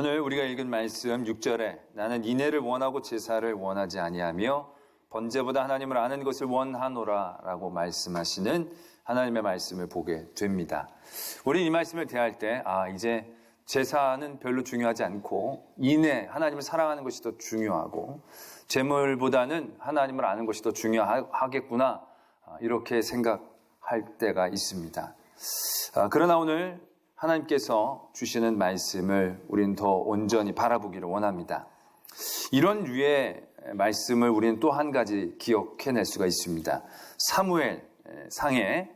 오늘 우리가 읽은 말씀 6절에 나는 인애를 원하고 제사를 원하지 아니하며 번제보다 하나님을 아는 것을 원하노라 라고 말씀하시는 하나님의 말씀을 보게 됩니다. 우리 이 말씀을 대할 때 이제 제사는 별로 중요하지 않고 인애, 하나님을 사랑하는 것이 더 중요하고 제물보다는 하나님을 아는 것이 더 중요하겠구나 이렇게 생각할 때가 있습니다. 그러나 오늘 하나님께서 주시는 말씀을 우리는 더 온전히 바라보기를 원합니다. 이런 류의 말씀을 우리는 또 한 가지 기억해낼 수가 있습니다. 사무엘 상에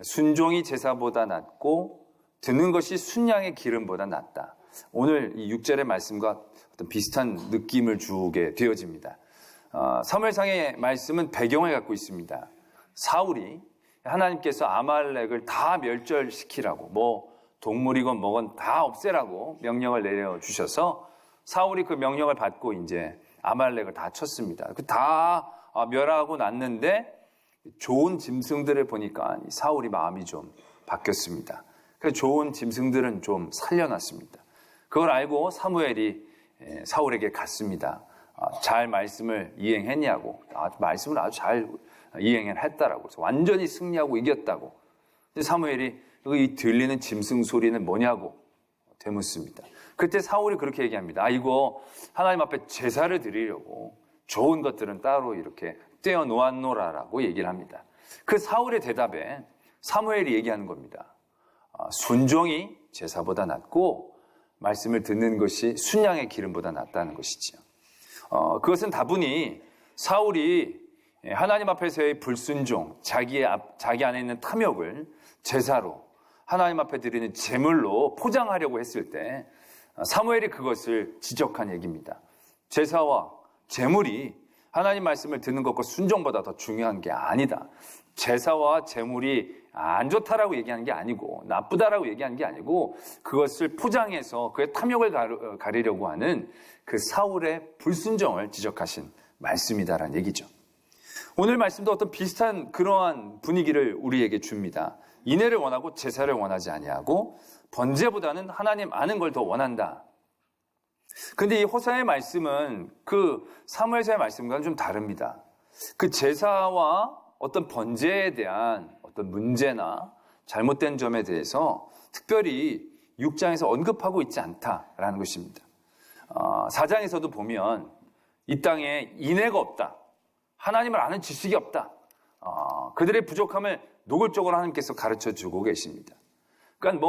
순종이 제사보다 낫고 듣는 것이 순양의 기름보다 낫다. 오늘 이 6절의 말씀과 어떤 비슷한 느낌을 주게 되어집니다. 사무엘상의 말씀은 배경을 갖고 있습니다. 사울이 하나님께서 아말렉을 다 멸절시키라고 동물이건 뭐건 다 없애라고 명령을 내려주셔서 사울이 그 명령을 받고 이제 아말렉을 다 쳤습니다. 다 멸하고 났는데 좋은 짐승들을 보니까 사울이 마음이 좀 바뀌었습니다. 그래서 좋은 짐승들은 좀 살려놨습니다. 그걸 알고 사무엘이 사울에게 갔습니다. 잘 말씀을 이행했냐고. 말씀을 아주 잘 이행을 했다라고. 그래서 완전히 승리하고 이겼다고. 사무엘이 이 들리는 짐승 소리는 뭐냐고 되묻습니다. 그때 사울이 그렇게 얘기합니다. 이거 하나님 앞에 제사를 드리려고 좋은 것들은 따로 이렇게 떼어 놓았노라라고 얘기를 합니다. 그 사울의 대답에 사무엘이 얘기하는 겁니다. 순종이 제사보다 낫고 말씀을 듣는 것이 순양의 기름보다 낫다는 것이죠. 그것은 다분히 사울이 하나님 앞에서의 불순종, 자기 안에 있는 탐욕을 제사로 하나님 앞에 드리는 제물로 포장하려고 했을 때 사무엘이 그것을 지적한 얘기입니다. 제사와 제물이 하나님 말씀을 듣는 것과 순종보다 더 중요한 게 아니다. 제사와 제물이 안 좋다라고 얘기하는 게 아니고 나쁘다라고 얘기하는 게 아니고 그것을 포장해서 그의 탐욕을 가리려고 하는 그 사울의 불순종을 지적하신 말씀이다라는 얘기죠. 오늘 말씀도 어떤 비슷한 그러한 분위기를 우리에게 줍니다. 인애를 원하고 제사를 원하지 아니하고 번제보다는 하나님 아는 걸 더 원한다. 그런데 이 호사의 말씀은 그 사무엘서의 말씀과는 좀 다릅니다. 그 제사와 어떤 번제에 대한 어떤 문제나 잘못된 점에 대해서 특별히 6장에서 언급하고 있지 않다라는 것입니다. 4장에서도 보면 이 땅에 인애가 없다. 하나님을 아는 지식이 없다. 그들의 부족함을 노골적으로 하나님께서 가르쳐주고 계십니다. 그러니까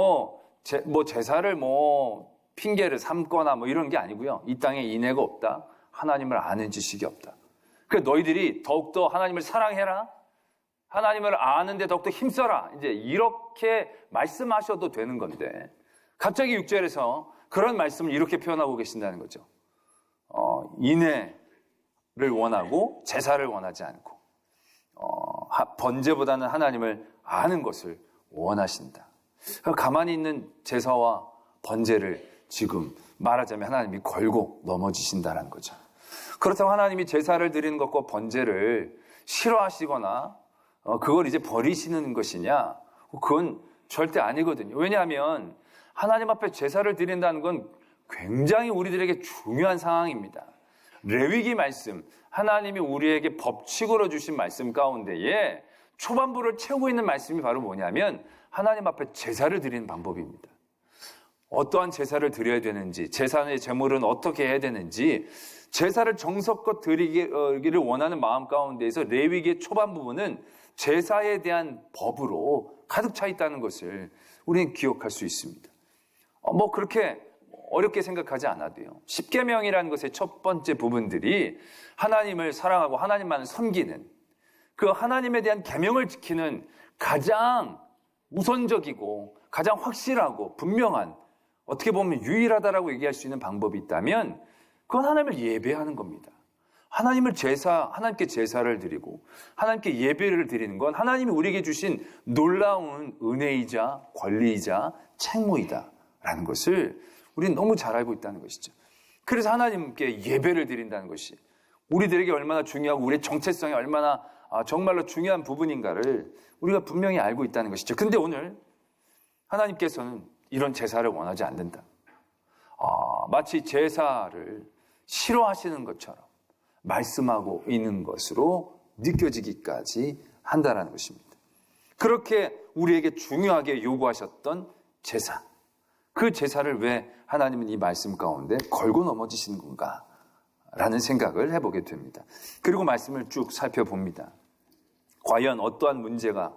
제사를 핑계를 삼거나 이런 게 아니고요. 이 땅에 인애가 없다. 하나님을 아는 지식이 없다. 그러니까 너희들이 더욱더 하나님을 사랑해라. 하나님을 아는데 더욱더 힘써라. 이제 이렇게 말씀하셔도 되는 건데 갑자기 6절에서 그런 말씀을 이렇게 표현하고 계신다는 거죠. 인애를 원하고 제사를 원하지 않고 번제보다는 하나님을 아는 것을 원하신다. 가만히 있는 제사와 번제를 지금 말하자면 하나님이 걸고 넘어지신다는 거죠. 그렇다고 하나님이 제사를 드리는 것과 번제를 싫어하시거나 그걸 이제 버리시는 것이냐? 그건 절대 아니거든요. 왜냐하면 하나님 앞에 제사를 드린다는 건 굉장히 우리들에게 중요한 상황입니다. 레위기 말씀, 하나님이 우리에게 법칙으로 주신 말씀 가운데에 초반부를 채우고 있는 말씀이 바로 뭐냐면 하나님 앞에 제사를 드리는 방법입니다. 어떠한 제사를 드려야 되는지, 제사의 제물은 어떻게 해야 되는지, 제사를 정성껏 드리기를 원하는 마음 가운데에서 레위기의 초반 부분은 제사에 대한 법으로 가득 차 있다는 것을 우리는 기억할 수 있습니다. 그렇게 어렵게 생각하지 않아도요. 십계명이라는 것의 첫 번째 부분들이 하나님을 사랑하고 하나님만을 섬기는 그 하나님에 대한 계명을 지키는 가장 우선적이고 가장 확실하고 분명한 어떻게 보면 유일하다라고 얘기할 수 있는 방법이 있다면 그건 하나님을 예배하는 겁니다. 하나님께 제사를 드리고 하나님께 예배를 드리는 건 하나님이 우리에게 주신 놀라운 은혜이자 권리이자 책무이다라는 것을 우리는 너무 잘 알고 있다는 것이죠. 그래서 하나님께 예배를 드린다는 것이 우리들에게 얼마나 중요하고 우리의 정체성이 얼마나 정말로 중요한 부분인가를 우리가 분명히 알고 있다는 것이죠. 근데 오늘 하나님께서는 이런 제사를 원하지 않는다. 마치 제사를 싫어하시는 것처럼 말씀하고 있는 것으로 느껴지기까지 한다는 것입니다. 그렇게 우리에게 중요하게 요구하셨던 제사, 그 제사를 왜 하나님은 이 말씀 가운데 걸고 넘어지시는 건가? 라는 생각을 해보게 됩니다. 그리고 말씀을 쭉 살펴봅니다. 과연 어떠한 문제가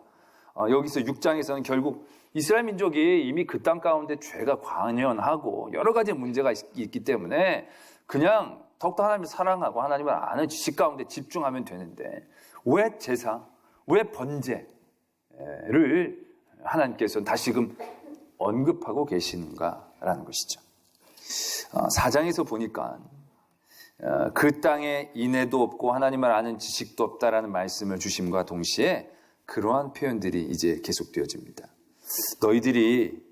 여기서 6장에서는 결국 이스라엘 민족이 이미 그 땅 가운데 죄가 관연하고 여러 가지 문제가 있기 때문에 그냥 더욱더 하나님을 사랑하고 하나님을 아는 지식 가운데 집중하면 되는데 왜 제사, 왜 번제를 하나님께서는 다시금 언급하고 계시는가라는 것이죠. 4장에서 보니까 그 땅에 인애도 없고 하나님을 아는 지식도 없다라는 말씀을 주심과 동시에 그러한 표현들이 이제 계속되어집니다. 너희들이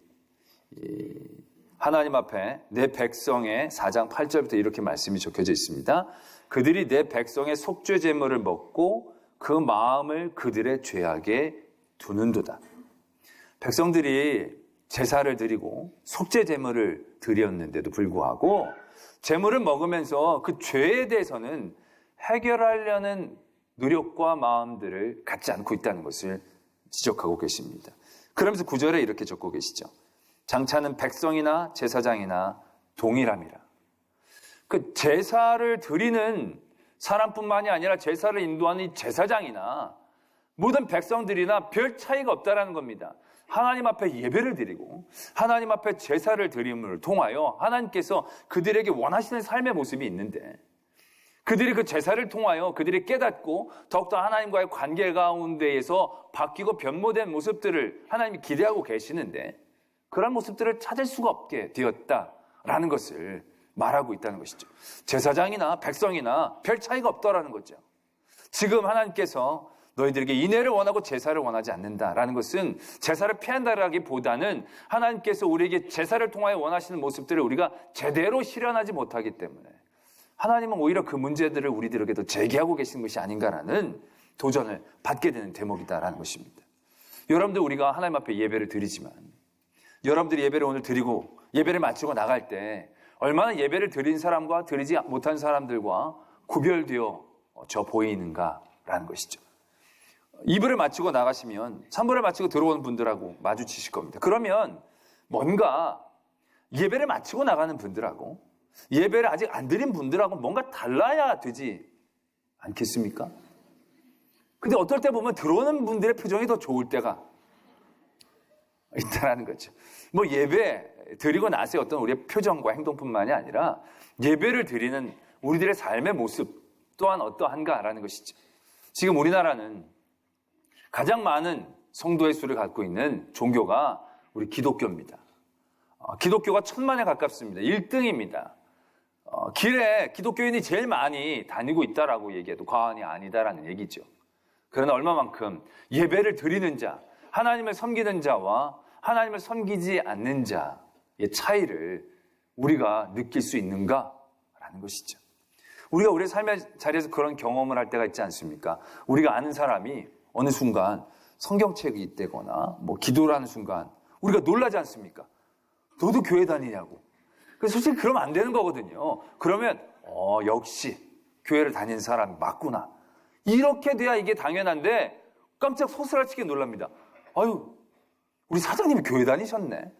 하나님 앞에 내 백성의 4장 8절부터 이렇게 말씀이 적혀져 있습니다. 그들이 내 백성의 속죄 제물을 먹고 그 마음을 그들의 죄악에 두는도다. 백성들이 제사를 드리고 속죄 제물을 드렸는데도 불구하고 제물을 먹으면서 그 죄에 대해서는 해결하려는 노력과 마음들을 갖지 않고 있다는 것을 지적하고 계십니다. 그러면서 9절에 이렇게 적고 계시죠. 장차는 백성이나 제사장이나 동일함이라. 그 제사를 드리는 사람뿐만이 아니라 제사를 인도하는 이 제사장이나 모든 백성들이나 별 차이가 없다라는 겁니다. 하나님 앞에 예배를 드리고 하나님 앞에 제사를 드림을 통하여 하나님께서 그들에게 원하시는 삶의 모습이 있는데 그들이 그 제사를 통하여 그들이 깨닫고 더욱더 하나님과의 관계 가운데에서 바뀌고 변모된 모습들을 하나님이 기대하고 계시는데 그런 모습들을 찾을 수가 없게 되었다라는 것을 말하고 있다는 것이죠. 제사장이나 백성이나 별 차이가 없다라는 거죠. 지금 하나님께서 너희들에게 인애를 원하고 제사를 원하지 않는다라는 것은 제사를 피한다라기보다는 하나님께서 우리에게 제사를 통하여 원하시는 모습들을 우리가 제대로 실현하지 못하기 때문에 하나님은 오히려 그 문제들을 우리들에게도 제기하고 계신 것이 아닌가라는 도전을 받게 되는 대목이다라는 것입니다. 여러분들 우리가 하나님 앞에 예배를 드리지만 여러분들이 예배를 오늘 드리고 예배를 마치고 나갈 때 얼마나 예배를 드린 사람과 드리지 못한 사람들과 구별되어 보이는가라는 것이죠. 2부를 마치고 나가시면 3부를 마치고 들어오는 분들하고 마주치실 겁니다. 그러면 뭔가 예배를 마치고 나가는 분들하고 예배를 아직 안 드린 분들하고 뭔가 달라야 되지 않겠습니까? 근데 어떨 때 보면 들어오는 분들의 표정이 더 좋을 때가 있다는 거죠. 뭐 예배 드리고 나서의 어떤 우리의 표정과 행동뿐만이 아니라 예배를 드리는 우리들의 삶의 모습 또한 어떠한가라는 것이죠. 지금 우리나라는 가장 많은 성도의 수를 갖고 있는 종교가 우리 기독교입니다. 기독교가 1000만에 가깝습니다. 1등입니다. 길에 기독교인이 제일 많이 다니고 있다라고 얘기해도 과언이 아니다라는 얘기죠. 그러나 얼마만큼 예배를 드리는 자, 하나님을 섬기는 자와 하나님을 섬기지 않는 자의 차이를 우리가 느낄 수 있는가라는 것이죠. 우리가 우리의 삶의 자리에서 그런 경험을 할 때가 있지 않습니까? 우리가 아는 사람이 어느 순간 성경책이 있다거나 뭐 기도를 하는 순간 우리가 놀라지 않습니까? 너도 교회 다니냐고. 그래서 솔직히 그러면 안 되는 거거든요. 그러면 역시 교회를 다니는 사람이 맞구나. 이렇게 돼야 이게 당연한데 깜짝 소스라치게 놀랍니다. 아유, 우리 사장님이 교회 다니셨네.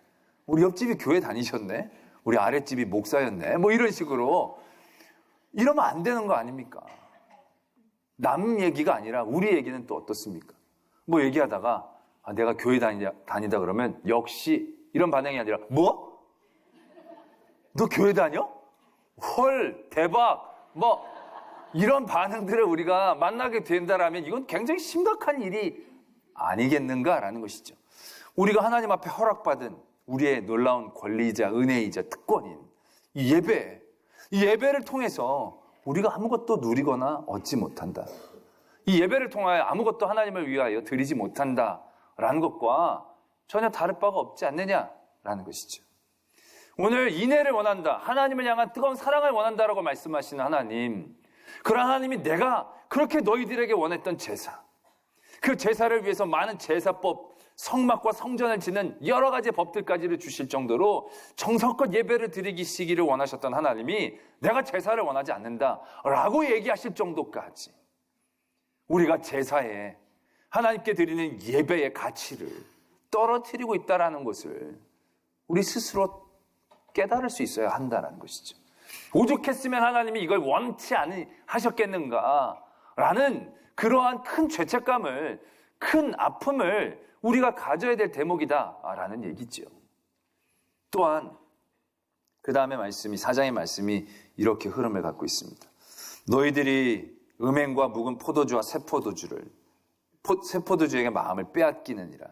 우리 옆집이 교회 다니셨네. 우리 아랫집이 목사였네. 뭐 이런 식으로 이러면 안 되는 거 아닙니까? 남 얘기가 아니라 우리 얘기는 또 어떻습니까? 뭐 얘기하다가 내가 교회 다니다 그러면 역시 이런 반응이 아니라 뭐? 너 교회 다녀? 헐 대박 뭐 이런 반응들을 우리가 만나게 된다라면 이건 굉장히 심각한 일이 아니겠는가라는 것이죠. 우리가 하나님 앞에 허락받은 우리의 놀라운 권리이자 은혜이자 특권인 이 예배를 통해서 우리가 아무것도 누리거나 얻지 못한다. 이 예배를 통하여 아무것도 하나님을 위하여 드리지 못한다라는 것과 전혀 다를 바가 없지 않느냐라는 것이죠. 오늘 인애를 원한다. 하나님을 향한 뜨거운 사랑을 원한다라고 말씀하시는 하나님. 그런 하나님이 내가 그렇게 너희들에게 원했던 제사. 그 제사를 위해서 많은 제사법, 성막과 성전을 짓는 여러 가지 법들까지를 주실 정도로 정성껏 예배를 드리시기를 원하셨던 하나님이 내가 제사를 원하지 않는다라고 얘기하실 정도까지 우리가 제사에 하나님께 드리는 예배의 가치를 떨어뜨리고 있다는 것을 우리 스스로 깨달을 수 있어야 한다는 것이죠. 오죽했으면 하나님이 이걸 원치 않으셨겠는가라는 그러한 큰 죄책감을, 큰 아픔을 우리가 가져야 될 대목이다라는 얘기죠. 또한 그 다음에 말씀이, 4장의 말씀이 이렇게 흐름을 갖고 있습니다. 너희들이 음행과 묵은 포도주와 새 포도주에게 마음을 빼앗기느니라.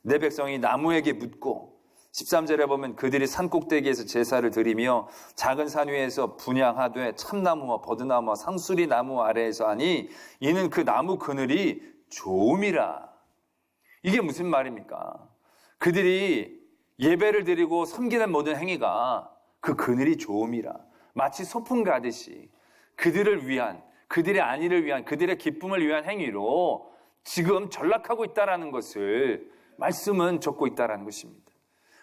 내 백성이 나무에게 묻고, 13절에 보면 그들이 산꼭대기에서 제사를 드리며 작은 산 위에서 분향하되 참나무와 버드나무와 상수리 나무 아래에서 하니 이는 그 나무 그늘이 좋음이라. 이게 무슨 말입니까? 그들이 예배를 드리고 섬기는 모든 행위가 그 그늘이 좋음이라. 마치 소풍 가듯이 그들을 위한, 그들의 안위를 위한, 그들의 기쁨을 위한 행위로 지금 전락하고 있다는 것을 말씀은 적고 있다는 것입니다.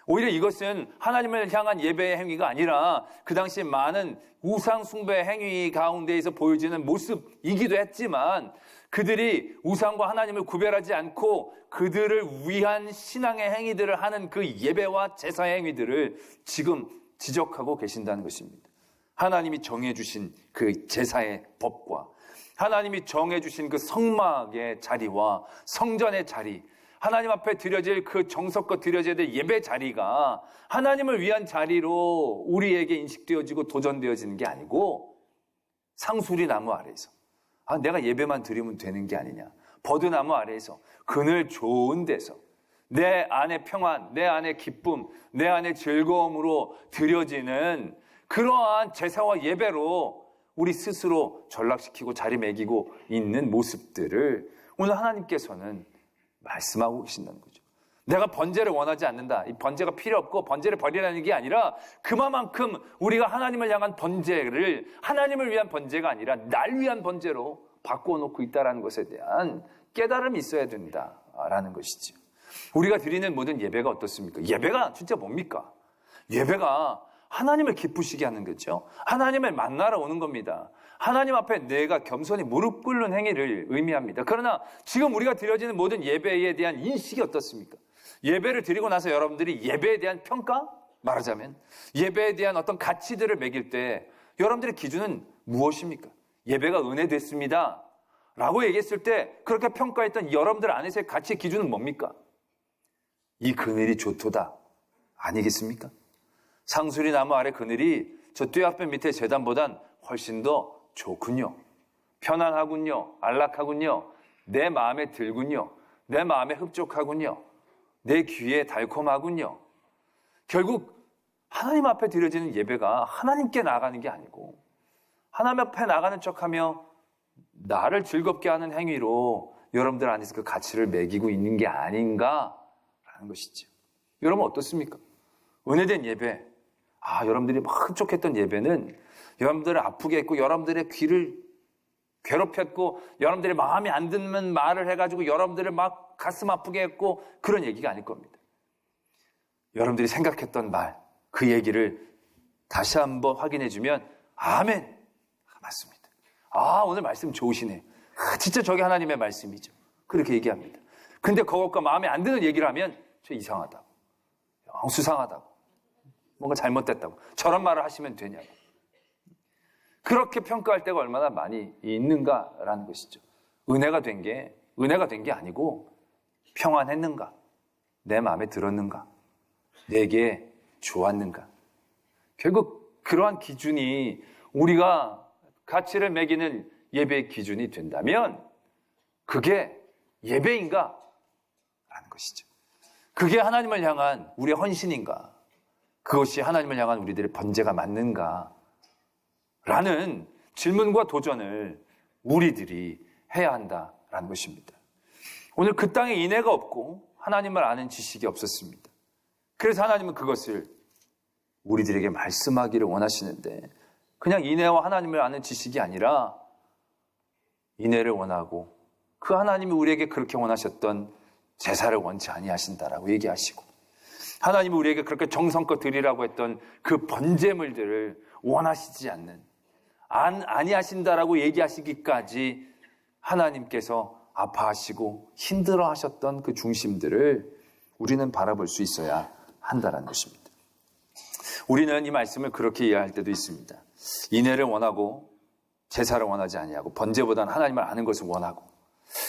오히려 이것은 하나님을 향한 예배의 행위가 아니라 그 당시 많은 우상 숭배 행위 가운데에서 보여지는 모습이기도 했지만 그들이 우상과 하나님을 구별하지 않고 그들을 위한 신앙의 행위들을 하는 그 예배와 제사의 행위들을 지금 지적하고 계신다는 것입니다. 하나님이 정해주신 그 제사의 법과 하나님이 정해주신 그 성막의 자리와 성전의 자리, 하나님 앞에 드려질 그 정성껏 드려져야 될 예배 자리가 하나님을 위한 자리로 우리에게 인식되어지고 도전되어지는 게 아니고 상수리 나무 아래에서 내가 예배만 드리면 되는 게 아니냐. 버드나무 아래에서 그늘 좋은 데서 내 안의 평안, 내 안의 기쁨, 내 안의 즐거움으로 드려지는 그러한 제사와 예배로 우리 스스로 전락시키고 자리매기고 있는 모습들을 오늘 하나님께서는 말씀하고 계신다는 거죠. 내가 번제를 원하지 않는다. 이 번제가 필요 없고 번제를 버리라는 게 아니라 그만큼 우리가 하나님을 향한 번제를 하나님을 위한 번제가 아니라 날 위한 번제로 바꿔놓고 있다는 것에 대한 깨달음이 있어야 된다라는 것이죠. 우리가 드리는 모든 예배가 어떻습니까? 예배가 진짜 뭡니까? 예배가 하나님을 기쁘시게 하는 거죠. 하나님을 만나러 오는 겁니다. 하나님 앞에 내가 겸손히 무릎 꿇는 행위를 의미합니다. 그러나 지금 우리가 드려지는 모든 예배에 대한 인식이 어떻습니까? 예배를 드리고 나서 여러분들이 예배에 대한 평가? 말하자면 예배에 대한 어떤 가치들을 매길 때 여러분들의 기준은 무엇입니까? 예배가 은혜됐습니다 라고 얘기했을 때 그렇게 평가했던 여러분들 안에서의 가치 기준은 뭡니까? 이 그늘이 좋도다 아니겠습니까? 상수리 나무 아래 그늘이 저 뙤약볕 밑에 제단보단 훨씬 더 좋군요. 편안하군요. 안락하군요. 내 마음에 들군요. 내 마음에 흡족하군요. 내 귀에 달콤하군요. 결국 하나님 앞에 드려지는 예배가 하나님께 나가는 게 아니고 하나님 앞에 나가는 척하며 나를 즐겁게 하는 행위로 여러분들 안에서 그 가치를 매기고 있는 게 아닌가라는 것이죠. 여러분 어떻습니까? 은혜된 예배, 여러분들이 막 흡족했던 예배는 여러분들을 아프게 했고 여러분들의 귀를 괴롭혔고 여러분들의 마음에 안 드는 말을 해가지고 여러분들을 막 가슴 아프게 했고 그런 얘기가 아닐 겁니다. 여러분들이 생각했던 말, 그 얘기를 다시 한번 확인해주면 아멘! 맞습니다. 오늘 말씀 좋으시네. 진짜 저게 하나님의 말씀이죠. 그렇게 얘기합니다. 근데 그것과 마음에 안 드는 얘기를 하면 저 이상하다고, 수상하다고, 뭔가 잘못됐다고, 저런 말을 하시면 되냐고. 그렇게 평가할 때가 얼마나 많이 있는가라는 것이죠. 은혜가 된 게 아니고 평안했는가? 내 마음에 들었는가? 내게 좋았는가? 결국 그러한 기준이 우리가 가치를 매기는 예배의 기준이 된다면 그게 예배인가? 라는 것이죠. 그게 하나님을 향한 우리의 헌신인가? 그것이 하나님을 향한 우리들의 번제가 맞는가? 라는 질문과 도전을 우리들이 해야 한다라는 것입니다. 오늘 그 땅에 인애가 없고 하나님을 아는 지식이 없었습니다. 그래서 하나님은 그것을 우리들에게 말씀하기를 원하시는데 그냥 인애와 하나님을 아는 지식이 아니라 인애를 원하고 그 하나님이 우리에게 그렇게 원하셨던 제사를 원치 아니하신다라고 얘기하시고, 하나님이 우리에게 그렇게 정성껏 드리라고 했던 그 번제물들을 원하시지 않는, 아니하신다라고 얘기하시기까지 하나님께서 아파하시고 힘들어하셨던 그 중심들을 우리는 바라볼 수 있어야 한다는 것입니다. 우리는 이 말씀을 그렇게 이해할 때도 있습니다. 인애를 원하고 제사를 원하지 아니하고 번제보다는 하나님을 아는 것을 원하고,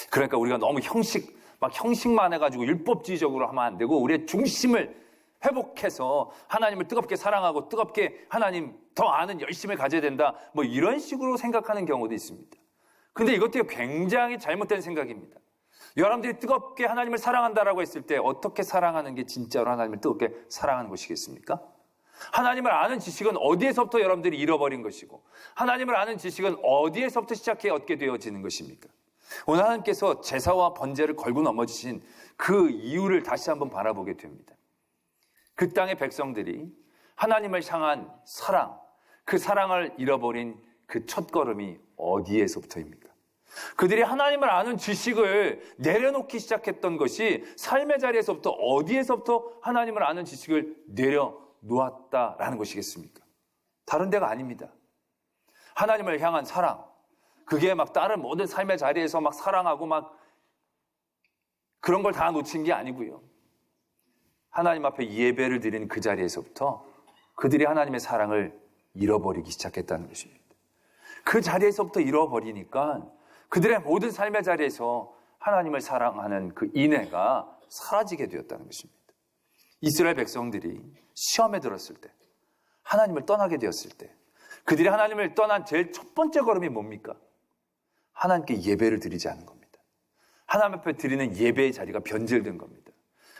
그러니까 우리가 너무 형식만 해가지고 율법주의적으로 하면 안 되고 우리의 중심을 회복해서 하나님을 뜨겁게 사랑하고 뜨겁게 하나님 더 아는 열심을 가져야 된다, 뭐 이런 식으로 생각하는 경우도 있습니다. 근데 이것도 굉장히 잘못된 생각입니다. 여러분들이 뜨겁게 하나님을 사랑한다라고 했을 때 어떻게 사랑하는 게 진짜로 하나님을 뜨겁게 사랑하는 것이겠습니까? 하나님을 아는 지식은 어디에서부터 여러분들이 잃어버린 것이고, 하나님을 아는 지식은 어디에서부터 시작해 얻게 되어지는 것입니까? 오늘 하나님께서 제사와 번제를 걸고 넘어지신 그 이유를 다시 한번 바라보게 됩니다. 그 땅의 백성들이 하나님을 향한 사랑, 그 사랑을 잃어버린 그 첫걸음이 어디에서부터입니까? 그들이 하나님을 아는 지식을 내려놓기 시작했던 것이 삶의 자리에서부터, 어디에서부터 하나님을 아는 지식을 내려놓았다라는 것이겠습니까? 다른 데가 아닙니다. 하나님을 향한 사랑, 그게 막 다른 모든 삶의 자리에서 막 사랑하고 막 그런 걸 다 놓친 게 아니고요. 하나님 앞에 예배를 드리는 그 자리에서부터 그들이 하나님의 사랑을 잃어버리기 시작했다는 것입니다. 그 자리에서부터 잃어버리니까 그들의 모든 삶의 자리에서 하나님을 사랑하는 그 인애가 사라지게 되었다는 것입니다. 이스라엘 백성들이 시험에 들었을 때, 하나님을 떠나게 되었을 때, 그들이 하나님을 떠난 제일 첫 번째 걸음이 뭡니까? 하나님께 예배를 드리지 않은 겁니다. 하나님 앞에 드리는 예배의 자리가 변질된 겁니다.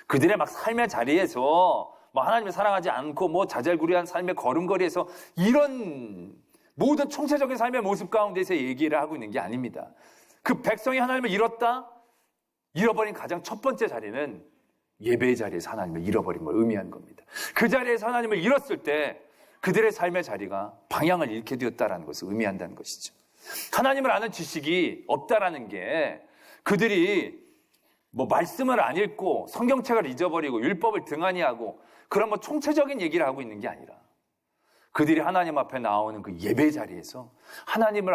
그들의 막 삶의 자리에서 하나님을 사랑하지 않고 자잘구레한 삶의 걸음걸이에서 이런 모든 총체적인 삶의 모습 가운데서 얘기를 하고 있는 게 아닙니다. 그 백성이 하나님을 잃어버린 가장 첫 번째 자리는 예배의 자리에서 하나님을 잃어버린 걸 의미하는 겁니다. 그 자리에서 하나님을 잃었을 때 그들의 삶의 자리가 방향을 잃게 되었다는 것을 의미한다는 것이죠. 하나님을 아는 지식이 없다라는 게 그들이 말씀을 안 읽고 성경책을 잊어버리고 율법을 등한히 하고 그런 총체적인 얘기를 하고 있는 게 아니라, 그들이 하나님 앞에 나오는 그 예배 자리에서 하나님을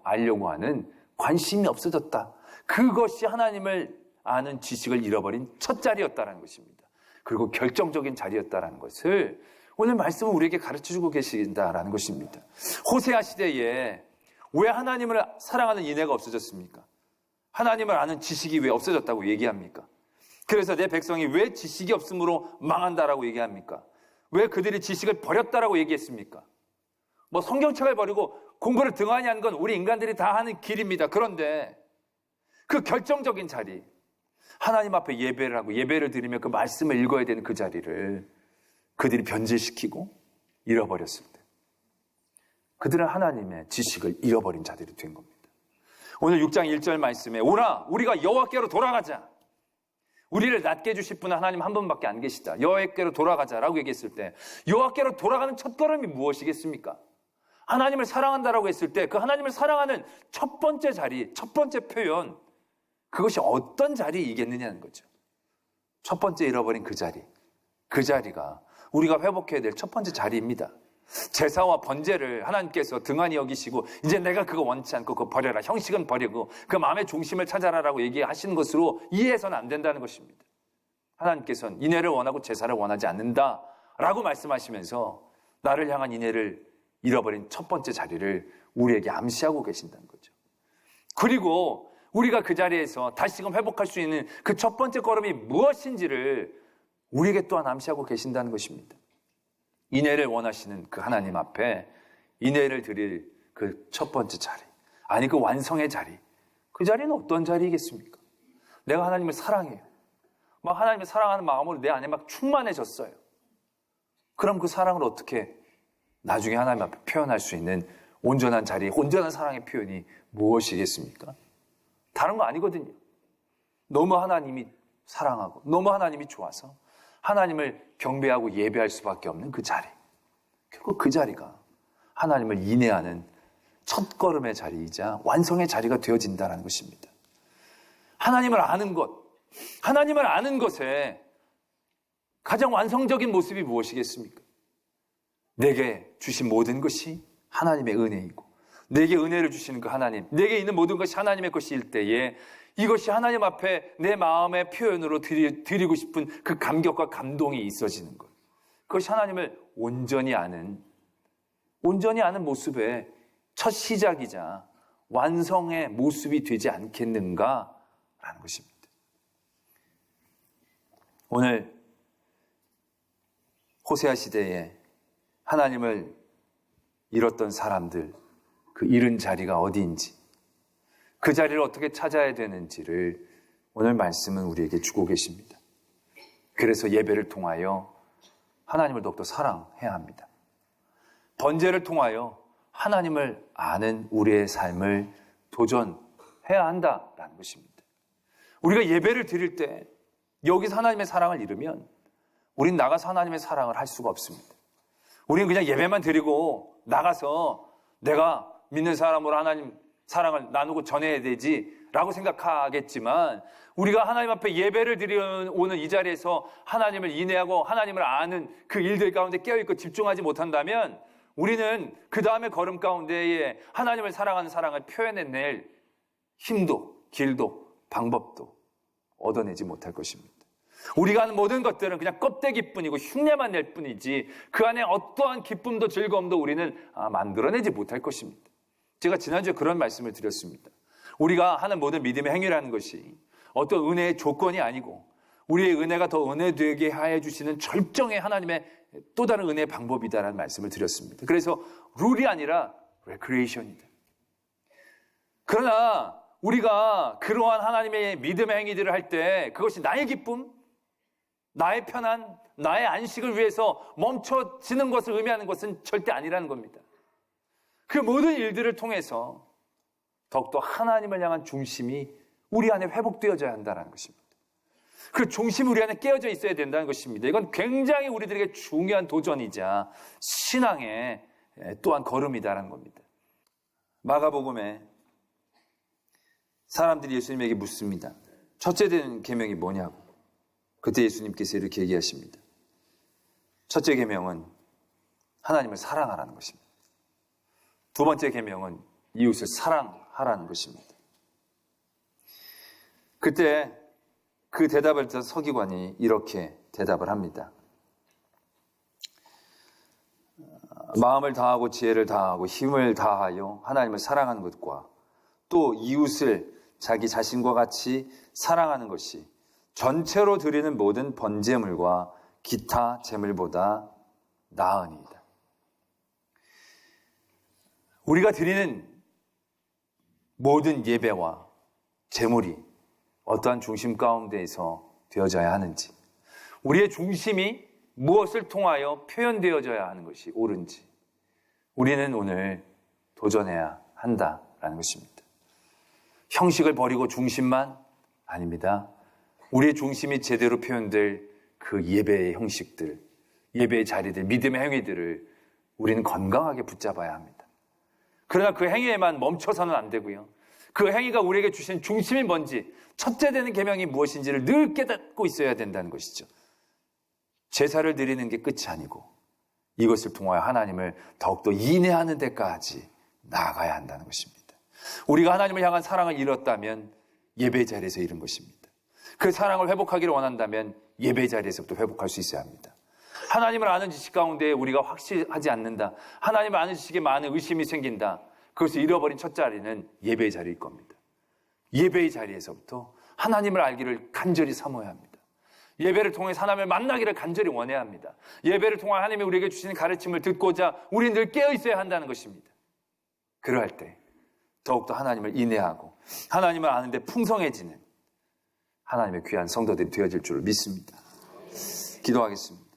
알려고 하는 관심이 없어졌다. 그것이 하나님을 아는 지식을 잃어버린 첫 자리였다는 것입니다. 그리고 결정적인 자리였다는 것을 오늘 말씀은 우리에게 가르쳐주고 계신다라는 것입니다. 호세아 시대에 왜 하나님을 사랑하는 인애가 없어졌습니까? 하나님을 아는 지식이 왜 없어졌다고 얘기합니까? 그래서 내 백성이 왜 지식이 없음으로 망한다라고 얘기합니까? 왜 그들이 지식을 버렸다라고 얘기했습니까? 성경책을 버리고 공부를 등한히 하는 건 우리 인간들이 다 하는 길입니다. 그런데 그 결정적인 자리, 하나님 앞에 예배를 하고 예배를 드리며 그 말씀을 읽어야 되는 그 자리를 그들이 변질시키고 잃어버렸을 때, 그들은 하나님의 지식을 잃어버린 자들이 된 겁니다. 오늘 6장 1절 말씀에 오라 우리가 여호와께로 돌아가자. 우리를 낫게 해주실 분은 하나님 한 분밖에 안 계시다. 여호와께로 돌아가자라고 얘기했을 때 여호와께로 돌아가는 첫걸음이 무엇이겠습니까? 하나님을 사랑한다라고 했을 때 그 하나님을 사랑하는 첫 번째 자리, 첫 번째 표현, 그것이 어떤 자리이겠느냐는 거죠. 첫 번째 잃어버린 그 자리, 그 자리가 우리가 회복해야 될 첫 번째 자리입니다. 제사와 번제를 하나님께서 등한히 여기시고 이제 내가 그거 원치 않고 그거 버려라, 형식은 버리고 그 마음의 중심을 찾아라라고 얘기하시는 것으로 이해해서는 안 된다는 것입니다. 하나님께서는 인애를 원하고 제사를 원하지 않는다라고 말씀하시면서 나를 향한 인애를 잃어버린 첫 번째 자리를 우리에게 암시하고 계신다는 거죠. 그리고 우리가 그 자리에서 다시금 회복할 수 있는 그 첫 번째 걸음이 무엇인지를 우리에게 또한 암시하고 계신다는 것입니다. 인애를 원하시는 그 하나님 앞에 인애를 드릴 그 첫 번째 자리, 아니 그 완성의 자리, 그 자리는 어떤 자리이겠습니까? 내가 하나님을 사랑해요. 하나님을 사랑하는 마음으로 내 안에 충만해졌어요. 그럼 그 사랑을 어떻게 나중에 하나님 앞에 표현할 수 있는 온전한 자리, 온전한 사랑의 표현이 무엇이겠습니까? 다른 거 아니거든요. 너무 하나님이 사랑하고 너무 하나님이 좋아서 하나님을 경배하고 예배할 수밖에 없는 그 자리, 결국 그 자리가 하나님을 인애하는 첫걸음의 자리이자 완성의 자리가 되어진다는 것입니다. 하나님을 아는 것, 하나님을 아는 것에 가장 완성적인 모습이 무엇이겠습니까? 내게 주신 모든 것이 하나님의 은혜이고 내게 은혜를 주시는 그 하나님, 내게 있는 모든 것이 하나님의 것일 때에 이것이 하나님 앞에 내 마음의 표현으로 드리고 싶은 그 감격과 감동이 있어지는 것. 그것이 하나님을 온전히 아는 모습의 첫 시작이자 완성의 모습이 되지 않겠는가라는 것입니다. 오늘 호세아 시대에 하나님을 잃었던 사람들, 그 잃은 자리가 어디인지, 그 자리를 어떻게 찾아야 되는지를 오늘 말씀은 우리에게 주고 계십니다. 그래서 예배를 통하여 하나님을 더욱더 사랑해야 합니다. 번제를 통하여 하나님을 아는 우리의 삶을 도전해야 한다라는 것입니다. 우리가 예배를 드릴 때 여기서 하나님의 사랑을 잃으면 우린 나가서 하나님의 사랑을 할 수가 없습니다. 우리는 그냥 예배만 드리고 나가서 내가 믿는 사람으로 하나님 사랑을 나누고 전해야 되지라고 생각하겠지만 우리가 하나님 앞에 예배를 드리는 이 자리에서 하나님을 인내하고 하나님을 아는 그 일들 가운데 깨어있고 집중하지 못한다면 우리는 그 다음에 걸음 가운데에 하나님을 사랑하는 사랑을 표현해낼 힘도 길도 방법도 얻어내지 못할 것입니다. 우리가 하는 모든 것들은 그냥 껍데기뿐이고 흉내만 낼 뿐이지 그 안에 어떠한 기쁨도 즐거움도 우리는 만들어내지 못할 것입니다. 제가 지난주에 그런 말씀을 드렸습니다. 우리가 하는 모든 믿음의 행위라는 것이 어떤 은혜의 조건이 아니고 우리의 은혜가 더 은혜되게 하여 주시는 절정의 하나님의 또 다른 은혜의 방법이다라는 말씀을 드렸습니다. 그래서 룰이 아니라 레크리에이션이다. 그러나 우리가 그러한 하나님의 믿음의 행위들을 할 때 그것이 나의 기쁨, 나의 편안, 나의 안식을 위해서 멈춰지는 것을 의미하는 것은 절대 아니라는 겁니다. 그 모든 일들을 통해서 더욱더 하나님을 향한 중심이 우리 안에 회복되어져야 한다는 것입니다. 그 중심이 우리 안에 깨어져 있어야 된다는 것입니다. 이건 굉장히 우리들에게 중요한 도전이자 신앙의 또한 걸음이다라는 겁니다. 마가복음에 사람들이 예수님에게 묻습니다. 첫째 된 계명이 뭐냐고. 그때 예수님께서 이렇게 얘기하십니다. 첫째 계명은 하나님을 사랑하라는 것입니다. 두 번째 계명은 이웃을 사랑하라는 것입니다. 그때 그 대답을 듣던 서기관이 이렇게 대답을 합니다. 마음을 다하고 지혜를 다하고 힘을 다하여 하나님을 사랑하는 것과 또 이웃을 자기 자신과 같이 사랑하는 것이 전체로 드리는 모든 번제물과 기타 제물보다 나으니이다. 우리가 드리는 모든 예배와 제물이 어떠한 중심 가운데에서 되어져야 하는지, 우리의 중심이 무엇을 통하여 표현되어져야 하는 것이 옳은지 우리는 오늘 도전해야 한다라는 것입니다. 형식을 버리고 중심만 아닙니다. 우리의 중심이 제대로 표현될 그 예배의 형식들, 예배의 자리들, 믿음의 행위들을 우리는 건강하게 붙잡아야 합니다. 그러나 그 행위에만 멈춰서는 안 되고요. 그 행위가 우리에게 주신 중심이 뭔지, 첫째 되는 계명이 무엇인지를 늘 깨닫고 있어야 된다는 것이죠. 제사를 드리는 게 끝이 아니고 이것을 통하여 하나님을 더욱더 인내하는 데까지 나아가야 한다는 것입니다. 우리가 하나님을 향한 사랑을 잃었다면 예배 자리에서 잃은 것입니다. 그 사랑을 회복하기를 원한다면 예배 자리에서부터 회복할 수 있어야 합니다. 하나님을 아는 지식 가운데 우리가 확실하지 않는다. 하나님을 아는 지식에 많은 의심이 생긴다. 그것을 잃어버린 첫 자리는 예배의 자리일 겁니다. 예배의 자리에서부터 하나님을 알기를 간절히 사모해야 합니다. 예배를 통해서 하나님을 만나기를 간절히 원해야 합니다. 예배를 통해 하나님이 우리에게 주시는 가르침을 듣고자 우리는 늘 깨어 있어야 한다는 것입니다. 그러할 때 더욱더 하나님을 인내하고 하나님을 아는 데 풍성해지는 하나님의 귀한 성도들이 되어질 줄을 믿습니다. 기도하겠습니다.